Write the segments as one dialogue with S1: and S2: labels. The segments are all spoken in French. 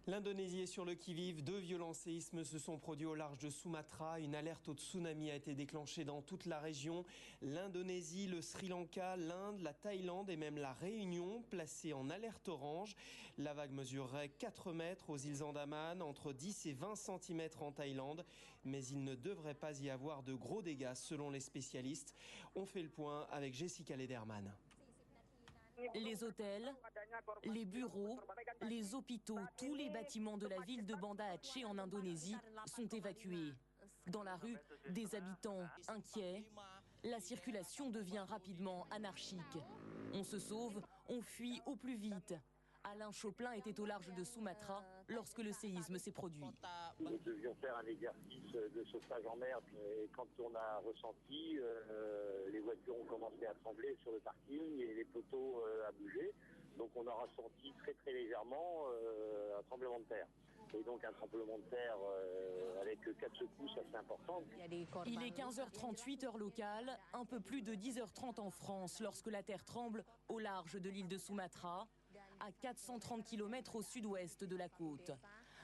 S1: L'Indonésie est sur le qui-vive. 2 violents séismes se sont produits au large de Sumatra. Une alerte au tsunami a été déclenchée dans toute la région. L'Indonésie, le Sri Lanka, l'Inde, la Thaïlande et même la Réunion placés en alerte orange. La vague mesurerait 4 mètres aux îles Andaman, entre 10 et 20 cm en Thaïlande. Mais il ne devrait pas y avoir de gros dégâts selon les spécialistes. On fait le point avec Jessica Lederman.
S2: Les hôtels, les bureaux, les hôpitaux, tous les bâtiments de la ville de Banda Aceh en Indonésie sont évacués. Dans la rue, des habitants inquiets. La circulation devient rapidement anarchique. On se sauve, on fuit au plus vite. Alain Choplin était au large de Sumatra lorsque le séisme s'est produit.
S3: Nous devions faire un exercice de sauvetage en mer et quand on a ressenti, les voitures ont commencé à trembler sur le parking et les poteaux à bouger. Donc on a ressenti très légèrement un tremblement de terre. Et donc un tremblement de terre avec 4 secousses assez importantes.
S2: Il est 15h38 heure locale, un peu plus de 10h30 en France lorsque la terre tremble au large de l'île de Sumatra, à 430 km au sud-ouest de la côte.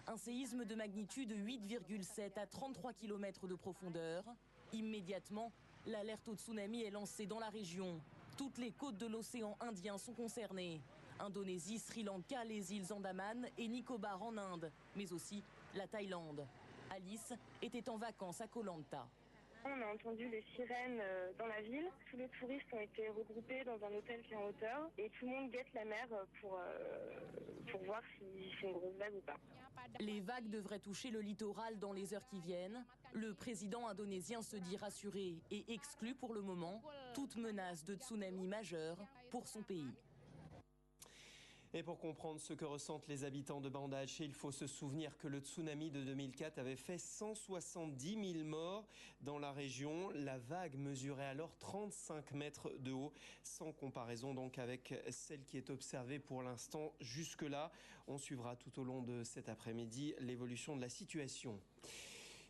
S2: Un séisme de magnitude 8,7 à 33 km de profondeur. Immédiatement, l'alerte au tsunami est lancée dans la région. Toutes les côtes de l'océan Indien sont concernées. Indonésie, Sri Lanka, les îles Andaman et Nicobar en Inde, mais aussi la Thaïlande. Alice était en vacances à Koh Lanta.
S4: On a entendu les sirènes dans la ville. Tous les touristes ont été regroupés dans un hôtel qui est en hauteur et tout le monde guette la mer pour voir si c'est une grosse vague ou pas.
S2: Les vagues devraient toucher le littoral dans les heures qui viennent. Le président indonésien se dit rassuré et exclut pour le moment toute menace de tsunami majeur pour son pays.
S1: Et pour comprendre ce que ressentent les habitants de Banda Aceh, il faut se souvenir que le tsunami de 2004 avait fait 170 000 morts dans la région. La vague mesurait alors 35 mètres de haut, sans comparaison donc avec celle qui est observée pour l'instant jusque-là. On suivra tout au long de cet après-midi l'évolution de la situation.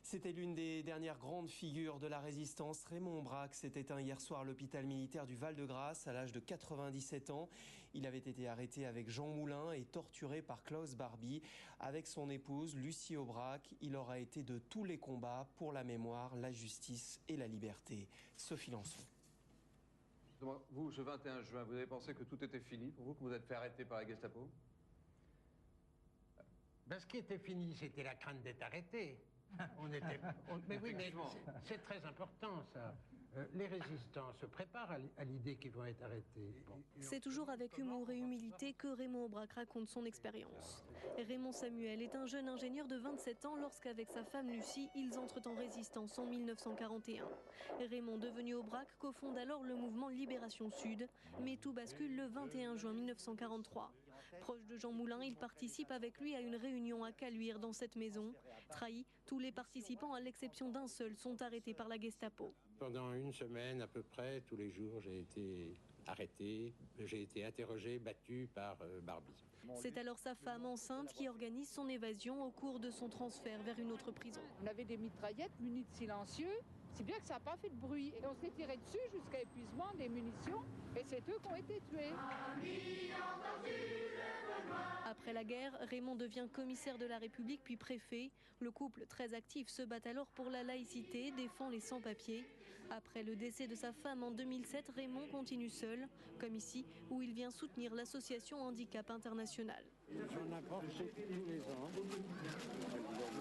S1: C'était l'une des dernières grandes figures de la résistance. Raymond Aubrac s'est éteint hier soir à l'hôpital militaire du Val-de-Grâce à l'âge de 97 ans. Il avait été arrêté avec Jean Moulin et torturé par Klaus Barbie. Avec son épouse, Lucie Aubrac, il aura été de tous les combats pour la mémoire, la justice et la liberté. Sophie Lançon.
S5: Vous, ce 21 juin, vous avez pensé que tout était fini pour vous, que vous êtes fait arrêter par la Gestapo?
S6: Ben, ce qui était fini, c'était la crainte d'être arrêté. Mais oui, mais c'est très important, ça. Les résistants se préparent à l'idée qu'ils vont être arrêtés.
S7: C'est toujours avec humour et humilité que Raymond Aubrac raconte son expérience. Raymond Samuel est un jeune ingénieur de 27 ans lorsqu'avec sa femme Lucie, ils entrent en résistance en 1941. Raymond, devenu Aubrac, cofonde alors le mouvement Libération Sud, mais tout bascule le 21 juin 1943. Proche de Jean Moulin, il participe avec lui à une réunion à Caluire dans cette maison. Trahi, tous les participants, à l'exception d'un seul, sont arrêtés par la Gestapo.
S6: Pendant une semaine à peu près, tous les jours, j'ai été arrêté, j'ai été interrogé, battu par Barbie.
S7: C'est alors sa femme enceinte qui organise son évasion au cours de son transfert vers une autre prison.
S8: On avait des mitraillettes munies de silencieux, si bien que ça n'a pas fait de bruit. Et on s'est tiré dessus jusqu'à épuisement des munitions, et c'est eux qui ont été tués.
S7: Après la guerre, Raymond devient commissaire de la République puis préfet. Le couple, très actif, se bat alors pour la laïcité, défend les sans-papiers. Après le décès de sa femme en 2007, Raymond continue seul, comme ici, où il vient soutenir l'association Handicap International.
S6: J'en apporte tous les ans.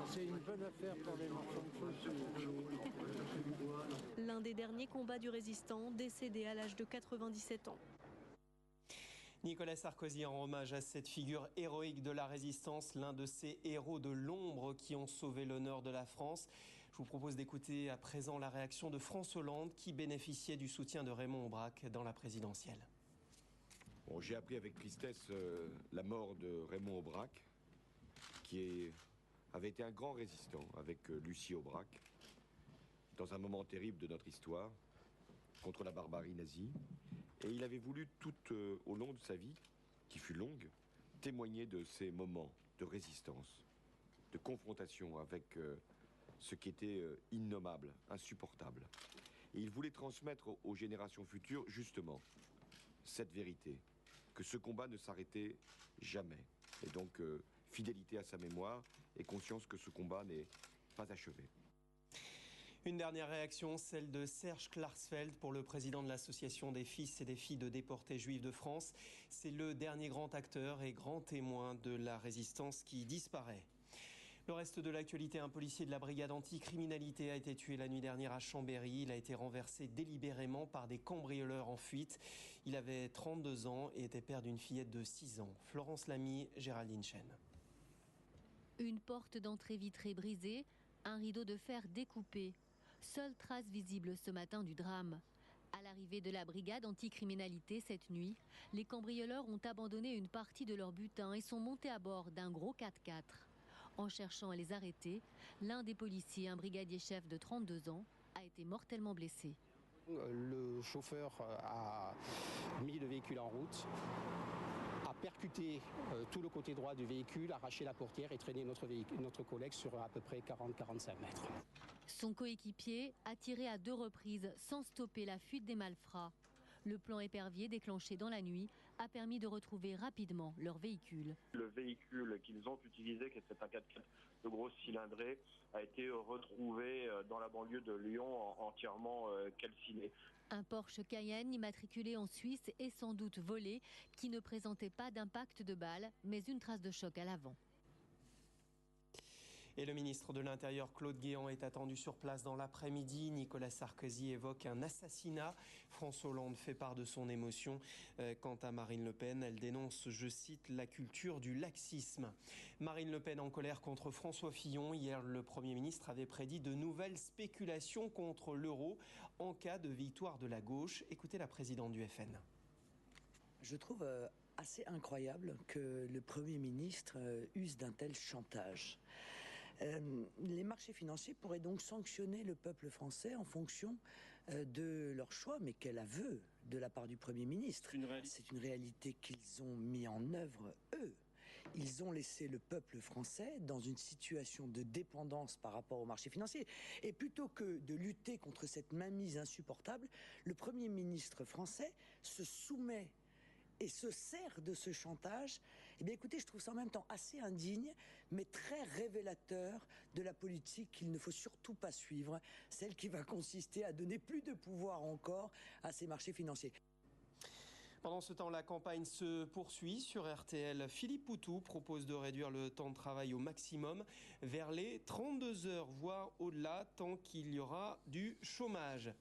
S6: C'est une bonne affaire pour les marchands de chaussures.
S7: L'un des derniers combats du résistant, décédé à l'âge de 97 ans.
S1: Nicolas Sarkozy en hommage à cette figure héroïque de la résistance, l'un de ces héros de l'ombre qui ont sauvé l'honneur de la France. Je vous propose d'écouter à présent la réaction de François Hollande qui bénéficiait du soutien de Raymond Aubrac dans la présidentielle.
S9: Bon, j'ai appris avec tristesse la mort de Raymond Aubrac, qui avait été un grand résistant avec Lucie Aubrac, dans un moment terrible de notre histoire, contre la barbarie nazie. Et il avait voulu tout au long de sa vie, qui fut longue, témoigner de ces moments de résistance, de confrontation avec ce qui était innommable, insupportable. Et il voulait transmettre aux générations futures, justement, cette vérité, que ce combat ne s'arrêtait jamais. Et donc, fidélité à sa mémoire et conscience que ce combat n'est pas achevé.
S1: Une dernière réaction, celle de Serge Klarsfeld pour le président de l'association des fils et des filles de déportés juifs de France. C'est le dernier grand acteur et grand témoin de la résistance qui disparaît. Le reste de l'actualité, un policier de la brigade anticriminalité a été tué la nuit dernière à Chambéry. Il a été renversé délibérément par des cambrioleurs en fuite. Il avait 32 ans et était père d'une fillette de 6 ans. Florence Lamy, Géraldine Chen.
S10: Une porte d'entrée vitrée brisée, un rideau de fer découpé. Seule trace visible ce matin du drame. À l'arrivée de la brigade anticriminalité cette nuit, les cambrioleurs ont abandonné une partie de leur butin et sont montés à bord d'un gros 4x4. En cherchant à les arrêter, l'un des policiers, un brigadier chef de 32 ans, a été mortellement blessé.
S11: Le chauffeur a mis le véhicule en route, a percuté tout le côté droit du véhicule, arraché la portière et traîné notre collègue sur à peu près 40-45 mètres.
S10: Son coéquipier a tiré à 2 reprises sans stopper la fuite des malfrats. Le plan épervier déclenché dans la nuit a permis de retrouver rapidement leur véhicule.
S12: Le véhicule qu'ils ont utilisé, qui était un 4x4 de grosse cylindrée, a été retrouvé dans la banlieue de Lyon entièrement calciné.
S10: Un Porsche Cayenne immatriculé en Suisse et sans doute volé, qui ne présentait pas d'impact de balle, mais une trace de choc à l'avant.
S1: Et le ministre de l'Intérieur, Claude Guéant, est attendu sur place dans l'après-midi. Nicolas Sarkozy évoque un assassinat. François Hollande fait part de son émotion. Quant à Marine Le Pen, elle dénonce, je cite, la culture du laxisme. Marine Le Pen en colère contre François Fillon. Hier, le Premier ministre avait prédit de nouvelles spéculations contre l'euro en cas de victoire de la gauche. Écoutez la présidente du FN.
S13: Je trouve assez incroyable que le Premier ministre use d'un tel chantage. Les marchés financiers pourraient donc sanctionner le peuple français en fonction de leur choix, mais quel aveu de la part du Premier ministre. C'est une réalité qu'ils ont mis en œuvre, eux. Ils ont laissé le peuple français dans une situation de dépendance par rapport aux marchés financiers. Et plutôt que de lutter contre cette mainmise insupportable, le Premier ministre français se soumet et se sert de ce chantage. Eh bien écoutez, je trouve ça en même temps assez indigne, mais très révélateur de la politique qu'il ne faut surtout pas suivre, celle qui va consister à donner plus de pouvoir encore à ces marchés financiers.
S1: Pendant ce temps, la campagne se poursuit sur RTL. Philippe Poutou propose de réduire le temps de travail au maximum vers les 32 heures, voire au-delà, tant qu'il y aura du chômage.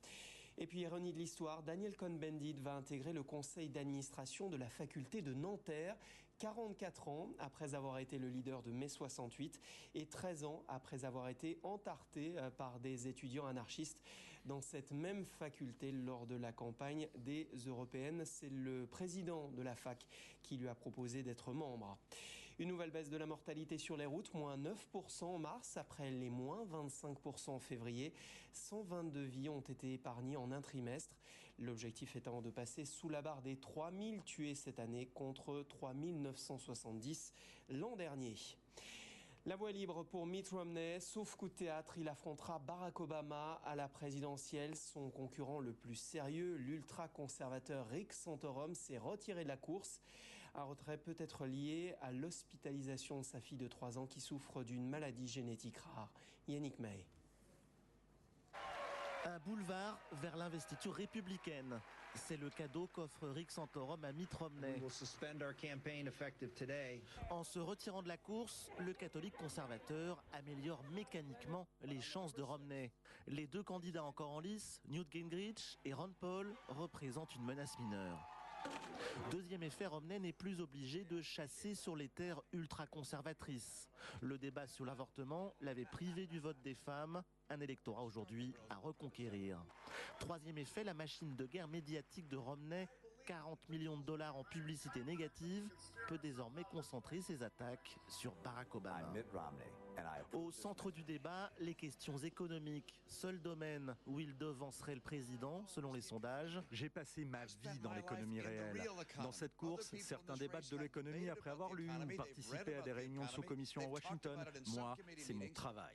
S1: Et puis, ironie de l'histoire, Daniel Cohn-Bendit va intégrer le conseil d'administration de la faculté de Nanterre, 44 ans après avoir été le leader de mai 68 et 13 ans après avoir été entarté par des étudiants anarchistes dans cette même faculté lors de la campagne des européennes. C'est le président de la fac qui lui a proposé d'être membre. Une nouvelle baisse de la mortalité sur les routes, moins 9% en mars, après les moins 25% en février. 122 vies ont été épargnées en un trimestre. L'objectif étant de passer sous la barre des 3000 tués cette année contre 3970 l'an dernier. La voie libre pour Mitt Romney, sauf coup de théâtre, il affrontera Barack Obama à la présidentielle. Son concurrent le plus sérieux, l'ultra-conservateur Rick Santorum, s'est retiré de la course. Un retrait peut être lié à l'hospitalisation de sa fille de 3 ans qui souffre d'une maladie génétique rare. Yannick May.
S14: Un boulevard vers l'investiture républicaine. C'est le cadeau qu'offre Rick Santorum à Mitt Romney. En se retirant de la course, le catholique conservateur améliore mécaniquement les chances de Romney. Les deux candidats encore en lice, Newt Gingrich et Ron Paul, représentent une menace mineure. Deuxième effet, Romney n'est plus obligé de chasser sur les terres ultra-conservatrices. Le débat sur l'avortement l'avait privé du vote des femmes, un électorat aujourd'hui à reconquérir. Troisième effet, la machine de guerre médiatique de Romney, 40 millions de dollars en publicité négative, peut désormais concentrer ses attaques sur Barack Obama. Au centre du débat, les questions économiques, seul domaine où il devancerait le président, selon les sondages.
S15: J'ai passé ma vie dans l'économie réelle. Dans cette course, certains débattent de l'économie après avoir lu ou participé à des réunions de sous-commission à Washington. Moi, c'est mon travail.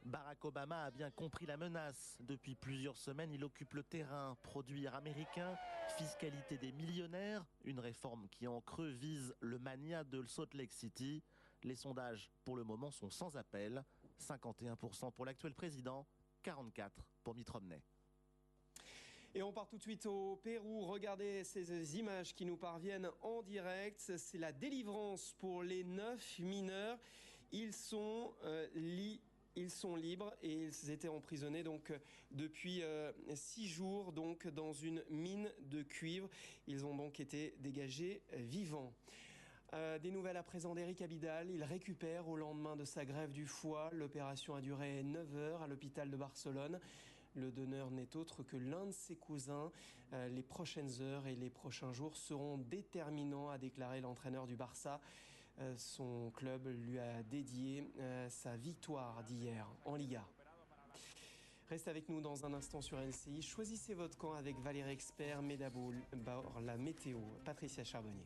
S14: Barack Obama a bien compris la menace. Depuis plusieurs semaines, il occupe le terrain. Produire américain, fiscalité des millionnaires, une réforme qui en creux vise le mania de Salt Lake City. Les sondages, pour le moment, sont sans appel. 51% pour l'actuel président, 44% pour Mitt Romney.
S1: Et on part tout de suite au Pérou. Regardez ces images qui nous parviennent en direct. C'est la délivrance pour les 9 mineurs. Ils sont libres et ils étaient emprisonnés donc depuis 6 jours donc dans une mine de cuivre. Ils ont donc été dégagés vivants. Des nouvelles à présent d'Eric Abidal. Il récupère au lendemain de sa grève du foie. L'opération a duré 9 heures à l'hôpital de Barcelone. Le donneur n'est autre que l'un de ses cousins. Les prochaines heures et les prochains jours seront déterminants, a déclaré l'entraîneur du Barça. Son club lui a dédié sa victoire d'hier en Liga. Restez avec nous dans un instant sur LCI. Choisissez votre camp avec Valérie Expert, Medaboul, la météo, Patricia Charbonnier.